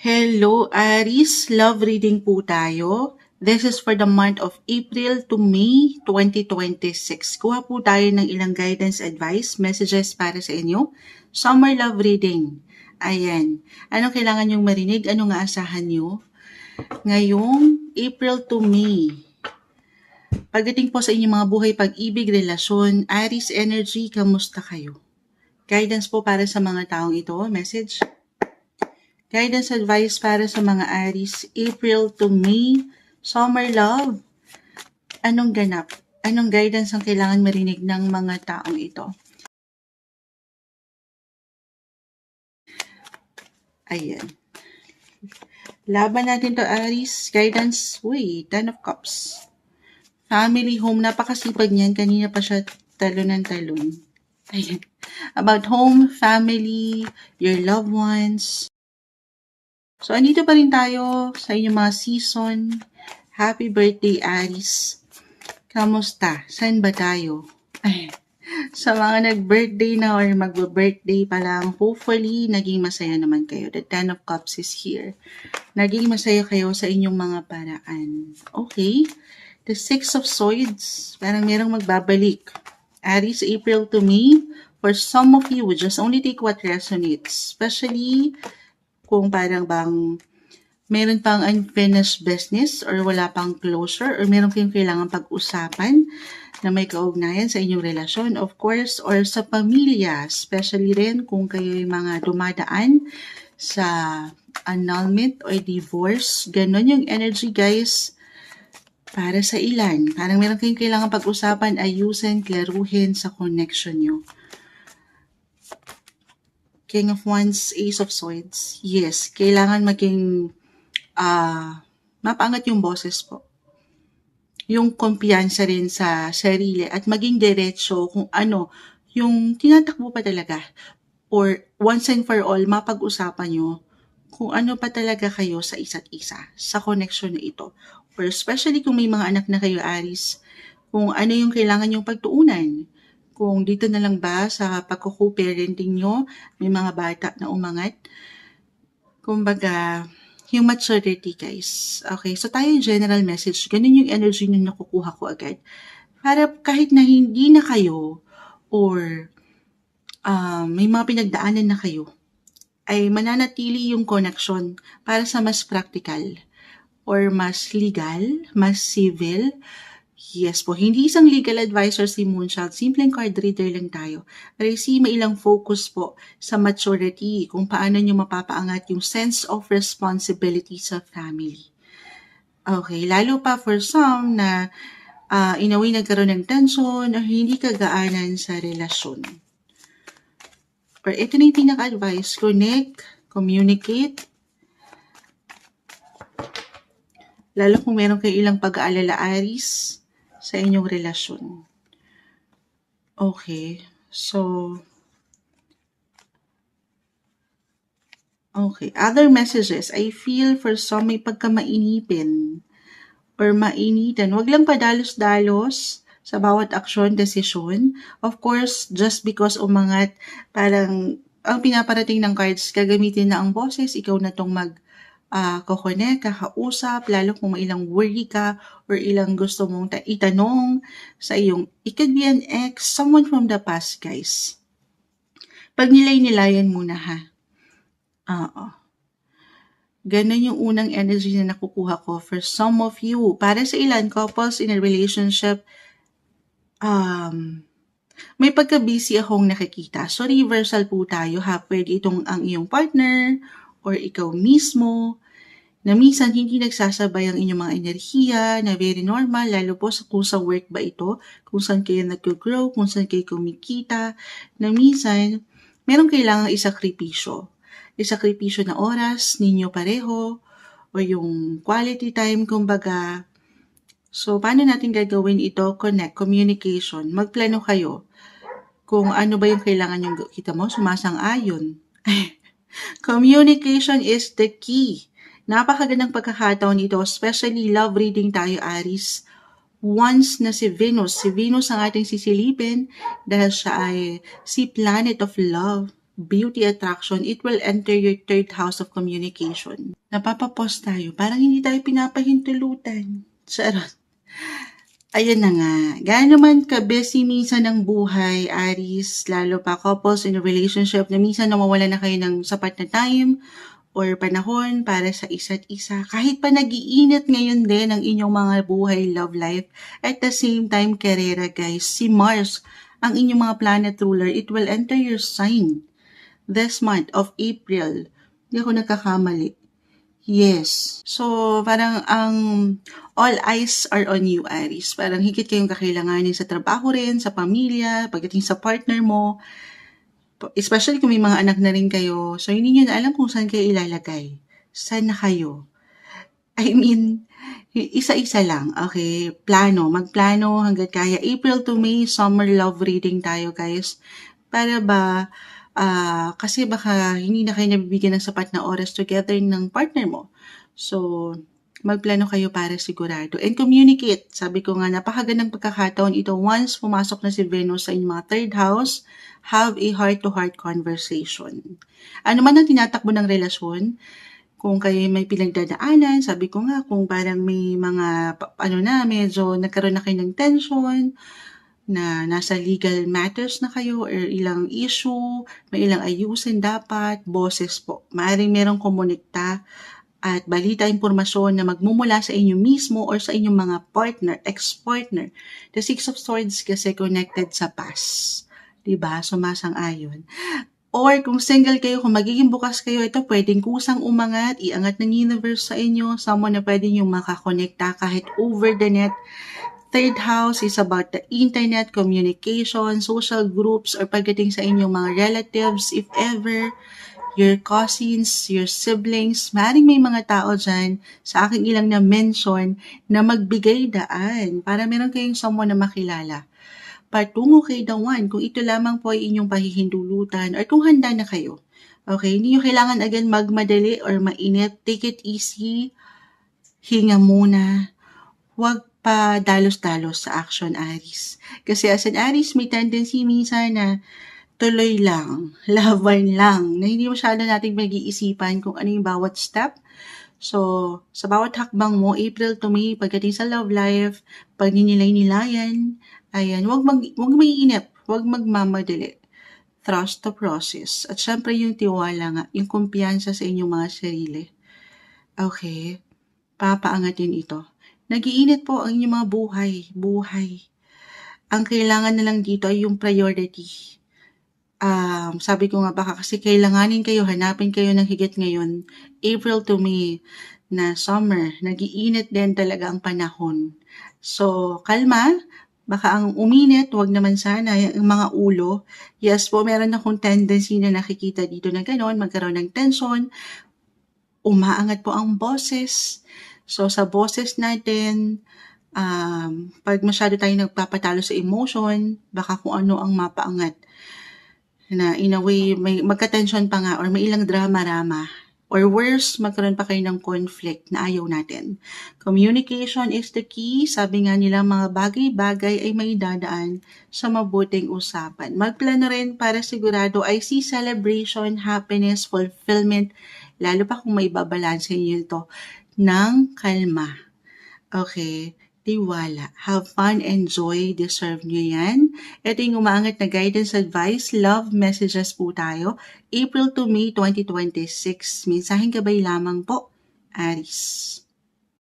Hello, Aries. Love reading po tayo. This is for the month of April to May 2026. Kuha po tayo ng ilang guidance advice, messages para sa inyo. Summer love reading. Ayan. Anong kailangan nyong marinig? Anong aasahan nyo? Ngayong April to May. Pagdating po sa inyong mga buhay, pag-ibig, relasyon, Aries energy, kamusta kayo? Guidance po para sa mga taong ito. Message. Guidance advice para sa mga Aries, April to May, summer love. Anong ganap? Anong guidance ang kailangan marinig ng mga taong ito? Ayan. Laban natin to Aries, guidance, Ten of Cups. Family, home, napakasipag niyan. Kanina pa siya talon ng talon. Ayan. About home, family, your loved ones. So, andito pa rin tayo sa inyong mga season. Happy birthday, Aries. Kamusta? Saan ba tayo? Ay, sa mga nag-birthday na or mag-birthday pa lang, hopefully, naging masaya naman kayo. The Ten of Cups is here. Naging masaya kayo sa inyong mga paraan. Okay. The Six of Swords. Parang merong magbabalik. Aries, April to May. For some of you, just only take what resonates. Especially kung parang bang meron pang unfinished business or wala pang closure or meron kayong kailangan pag-usapan na may kaugnayan sa inyong relasyon, of course, or sa pamilya, especially rin kung kayo'y mga dumadaan sa annulment or divorce. Ganon yung energy, guys, para sa ilan. Parang meron kayong kailangan pag-usapan, ayusin, klaruhin sa connection nyo. King of Wands, Ace of Swords. Yes, kailangan maging mapaangat yung boses po. Yung kumpiyansa rin sa sarili at maging diretso kung ano yung tinatakbo pa talaga. Or once and for all, mapag-usapan nyo kung ano pa talaga kayo sa isa't isa, sa connection na ito. Or especially kung may mga anak na kayo, Aries, kung ano yung kailangan yung pagtuunan. Kung dito na lang ba sa pagko-parenting nyo, may mga bata na umangat. Kumbaga, yung maturity, guys. Okay, so tayo yung general message. Ganun yung energy nyo nakukuha ko agad. Para kahit na hindi na kayo or may mga pinagdaanan na kayo, ay mananatili yung connection para sa mas practical or mas legal, mas civil. Yes po, hindi isang legal advisor si Moonchild, simpleng card reader lang tayo. Pero may ilang focus po sa maturity, kung paano nyo mapapaangat yung sense of responsibility sa family. Okay, lalo pa for some na in a way nagkaroon ng tension o hindi kagaanan sa relasyon. Or ito na yung pinaka-advice, connect, communicate. Lalo kung meron kayo ilang pag-aalala, Aries, sa inyong relasyon. Okay, so, okay, other messages, I feel for some may pagkamainipin or mainitan. Huwag lang padalos-dalos sa bawat aksyon, desisyon. Of course, just because umangat, parang ang pinaparating ng cards, gagamitin na ang boses, ikaw na tong kakausap, lalo kung may ilang worry ka or ilang gusto mong itanong sa iyong, it could be an ex, someone from the past, guys. Pag nilay-nilayan muna, ha? Ganun yung unang energy na nakukuha ko for some of you. Para sa ilan, couples in a relationship, may pagka-busy akong nakikita. So, reversal po tayo, ha? Pwede itong ang iyong partner or ikaw mismo, na minsan hindi nagsasabay ang inyong mga enerhiya, na very normal, lalo po kung sa work ba ito, kung saan kayo nag-grow, kung saan kayo kumikita, na minsan, merong kailangang isakripisyo. Isakripisyo na oras, ninyo pareho, o yung quality time, kumbaga. So, paano natin gagawin ito? Connect, communication, magplano kayo. Kung ano ba yung kailangan yung kita mo, sumasang-ayon. Communication is the key. Napakagandang pagkakataon ito, especially love reading tayo, Aries. Once na si Venus ang ating sisilipin dahil siya ay si planet of love, beauty attraction, it will enter your third house of communication. Napapapos tayo. Parang hindi tayo pinapahintulutan. Charot. Ayan na nga. Gaano man ka-busy minsan ng buhay, Aries, lalo pa couples in a relationship na minsan nawawala na kayo ng sapat na time or panahon para sa isa't isa. Kahit pa nag-iinit ngayon din ang inyong mga buhay, love life, at the same time, karera guys. Si Mars, ang inyong mga planet ruler, it will enter your sign this month of April. Hindi ako nagkakamali. Yes. So, parang all eyes are on you, Aries. Parang higit kayong kakailanganin sa trabaho rin, sa pamilya, pagdating sa partner mo. Especially kung may mga anak na rin kayo. So, hindi nyo na alam kung saan kayo ilalagay. Saan na kayo? I mean, isa-isa lang. Okay? Magplano hanggat kaya. April to May, summer love reading tayo, guys. Para ba, kasi baka hindi na kayo nabibigyan ng sapat na oras together ng partner mo. So, magplano kayo para sigurado. And communicate. Sabi ko nga, napakagandang pagkakataon ito. Once pumasok na si Venus sa inyong mga third house, have a heart-to-heart conversation. Ano man ang tinatakbo ng relasyon, kung kayo may pinagdadaanan, sabi ko nga, kung parang may mga, medyo nagkaroon na kayo ng tension, na nasa legal matters na kayo or ilang issue, may ilang ayusin dapat, boses po. Maaaring merong komunikta at balita impormasyon na magmumula sa inyo mismo or sa inyong mga partner, ex-partner. The Six of Swords kasi connected sa past. Diba? Sumasang-ayon. Or kung single kayo, kung magiging bukas kayo, ito pwedeng kusang umangat, iangat ng universe sa inyo, someone na pwede nyo makakonekta kahit over the net. Third house is about the internet, communication, social groups, or pagdating sa inyong mga relatives, if ever, your cousins, your siblings, maaaring may mga tao dyan, sa aking ilang na mention, na magbigay daan para meron kayong someone na makilala. Patungo kay the one, kung ito lamang po ay inyong pahihindulutan, or kung handa na kayo. Okay, hindi nyo kailangan agad magmadali or mainit. Take it easy. Hinga muna. Huwag pa dalos-dalos sa action, Aries. Kasi as an Aries, may tendency minsan na tuloy lang, laban lang, na hindi masyado natin mag-iisipan kung ano yung bawat step. So, sa bawat hakbang mo, April to May, pagdating sa love life, pag ninilay-nilayan, ayan, huwag maiinip, huwag magmamadali. Trust the process. At syempre yung tiwala nga, yung kumpiyansa sa inyong mga sarili. Okay, papaangatin ito. Nag-iinit po ang inyong mga buhay. Ang kailangan na lang dito ay yung priority. Sabi ko nga baka kasi kailanganin kayo, hanapin kayo ng higit ngayon, April to May, na summer, nag-iinit din talaga ang panahon. So, kalma, baka ang uminit, wag naman sana, yung mga ulo. Yes po, meron akong tendency na nakikita dito na gano'n, magkaroon ng tension, umaangat po ang boses. So, sa boses natin, pag masyado tayong nagpapatalo sa emotion, baka kung ano ang mapaangat. Na in a way, may magka-tension pa nga or may ilang drama-rama. Or worse, magkaroon pa kayo ng conflict na ayaw natin. Communication is the key. Sabi nga nila, mga bagay-bagay ay may dadaan sa mabuting usapan. Magplano rin para sigurado ay see celebration, happiness, fulfillment, lalo pa kung may babalansin nyo ito ng kalma. Okay, tiwala. Have fun, enjoy, deserve nyo yan. Ito yung umaangat na guidance advice, love messages po tayo. April to May 2026. Mensaheng gabay lamang po, Aries.